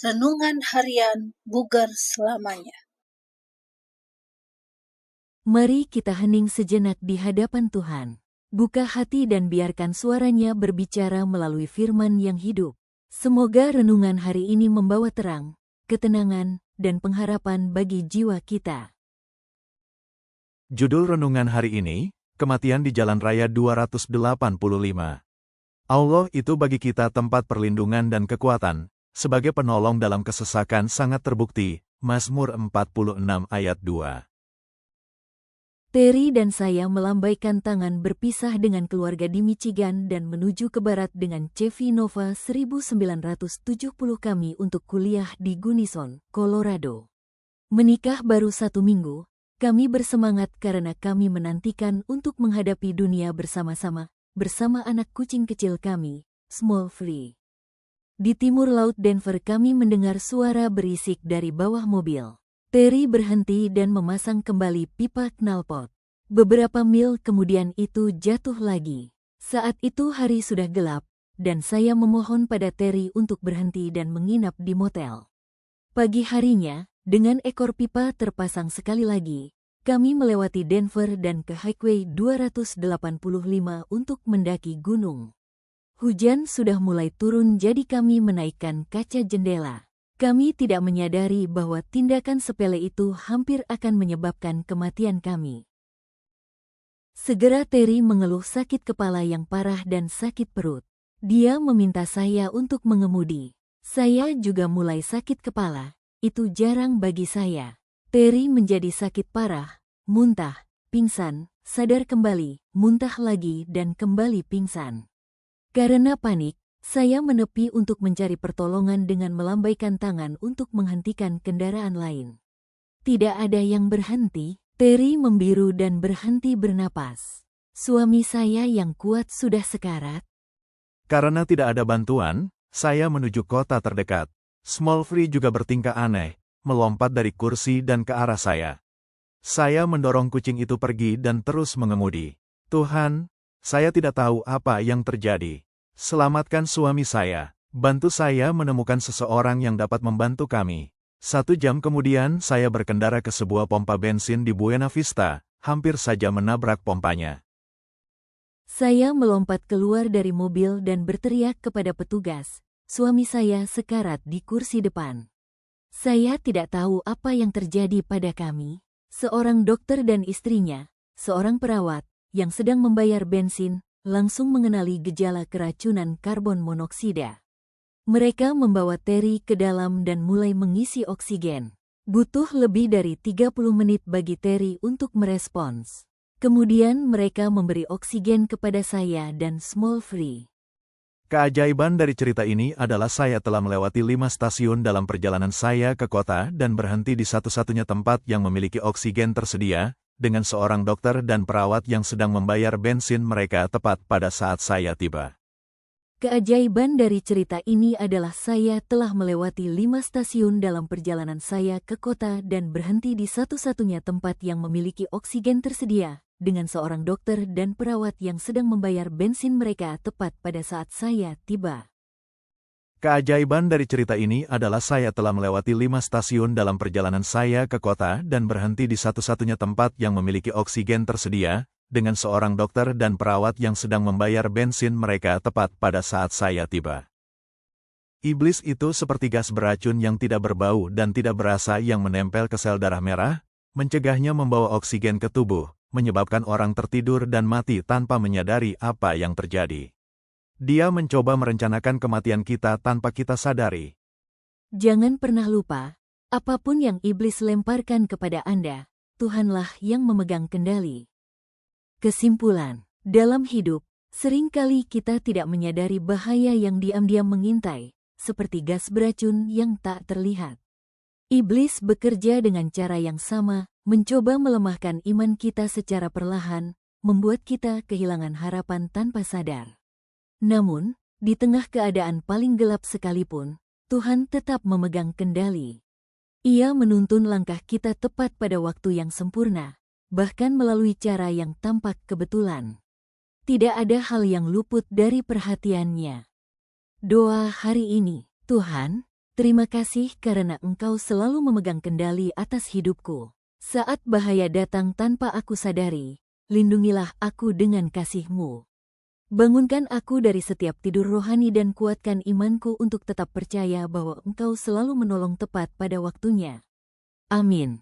Renungan Harian Bugar Selamanya. Mari kita hening sejenak di hadapan Tuhan. Buka hati dan biarkan suaranya berbicara melalui firman yang hidup. Semoga renungan hari ini membawa terang, ketenangan, dan pengharapan bagi jiwa kita. Judul renungan hari ini, Kematian di Jalan Raya 285. Allah itu bagi kita tempat perlindungan dan kekuatan, sebagai penolong dalam kesesakan sangat terbukti. Mazmur 46 ayat 2. Terry dan saya melambaikan tangan berpisah dengan keluarga di Michigan dan menuju ke barat dengan Chevy Nova 1970 kami untuk kuliah di Gunnison, Colorado. Menikah baru 1 minggu, kami bersemangat karena kami menantikan untuk menghadapi dunia bersama-sama, bersama anak kucing kecil kami, Small Free. Di timur laut Denver kami mendengar suara berisik dari bawah mobil. Terry berhenti dan memasang kembali pipa knalpot. Beberapa mil kemudian itu jatuh lagi. Saat itu hari sudah gelap, dan saya memohon pada Terry untuk berhenti dan menginap di motel. Pagi harinya, dengan ekor pipa terpasang sekali lagi, kami melewati Denver dan ke Highway 285 untuk mendaki gunung. Hujan sudah mulai turun jadi kami menaikkan kaca jendela. Kami tidak menyadari bahwa tindakan sepele itu hampir akan menyebabkan kematian kami. Segera Terry mengeluh sakit kepala yang parah dan sakit perut. Dia meminta saya untuk mengemudi. Saya juga mulai sakit kepala. Itu jarang bagi saya. Terry menjadi sakit parah, muntah, pingsan, sadar kembali, muntah lagi dan kembali pingsan. Karena panik, saya menepi untuk mencari pertolongan dengan melambaikan tangan untuk menghentikan kendaraan lain. Tidak ada yang berhenti. Terry membiru dan berhenti bernapas. Suami saya yang kuat sudah sekarat. Karena tidak ada bantuan, saya menuju kota terdekat. Small Free juga bertingkah aneh, melompat dari kursi dan ke arah saya. Saya mendorong kucing itu pergi dan terus mengemudi. Tuhan, saya tidak tahu apa yang terjadi. Selamatkan suami saya. Bantu saya menemukan seseorang yang dapat membantu kami. 1 jam kemudian saya berkendara ke sebuah pompa bensin di Buena Vista, hampir saja menabrak pompanya. Saya melompat keluar dari mobil dan berteriak kepada petugas. Suami saya sekarat di kursi depan. Saya tidak tahu apa yang terjadi pada kami. Seorang dokter dan istrinya, seorang perawat, yang sedang membayar bensin, langsung mengenali gejala keracunan karbon monoksida. Mereka membawa Terry ke dalam dan mulai mengisi oksigen. Butuh lebih dari 30 menit bagi Terry untuk merespons. Kemudian mereka memberi oksigen kepada saya dan Small Free. Keajaiban dari cerita ini adalah saya telah melewati 5 stasiun dalam perjalanan saya ke kota dan berhenti di satu-satunya tempat yang memiliki oksigen tersedia, dengan seorang dokter dan perawat yang sedang membayar bensin mereka tepat pada saat saya tiba. Keajaiban dari cerita ini adalah saya telah melewati 5 stasiun dalam perjalanan saya ke kota dan berhenti di satu-satunya tempat yang memiliki oksigen tersedia, dengan seorang dokter dan perawat yang sedang membayar bensin mereka tepat pada saat saya tiba. Keajaiban dari cerita ini adalah saya telah melewati 5 stasiun dalam perjalanan saya ke kota dan berhenti di satu-satunya tempat yang memiliki oksigen tersedia, dengan seorang dokter dan perawat yang sedang membayar bensin mereka tepat pada saat saya tiba. Iblis itu seperti gas beracun yang tidak berbau dan tidak berasa yang menempel ke sel darah merah, mencegahnya membawa oksigen ke tubuh, menyebabkan orang tertidur dan mati tanpa menyadari apa yang terjadi. Dia mencoba merencanakan kematian kita tanpa kita sadari. Jangan pernah lupa, apapun yang iblis lemparkan kepada Anda, Tuhanlah yang memegang kendali. Kesimpulan, dalam hidup, seringkali kita tidak menyadari bahaya yang diam-diam mengintai, seperti gas beracun yang tak terlihat. Iblis bekerja dengan cara yang sama, mencoba melemahkan iman kita secara perlahan, membuat kita kehilangan harapan tanpa sadar. Namun, di tengah keadaan paling gelap sekalipun, Tuhan tetap memegang kendali. Ia menuntun langkah kita tepat pada waktu yang sempurna, bahkan melalui cara yang tampak kebetulan. Tidak ada hal yang luput dari perhatiannya. Doa hari ini, Tuhan, Terima kasih karena Engkau selalu memegang kendali atas hidupku. Saat bahaya datang tanpa aku sadari, lindungilah aku dengan kasih-Mu. Bangunkan aku dari setiap tidur rohani dan kuatkan imanku untuk tetap percaya bahwa Engkau selalu menolong tepat pada waktunya. Amin.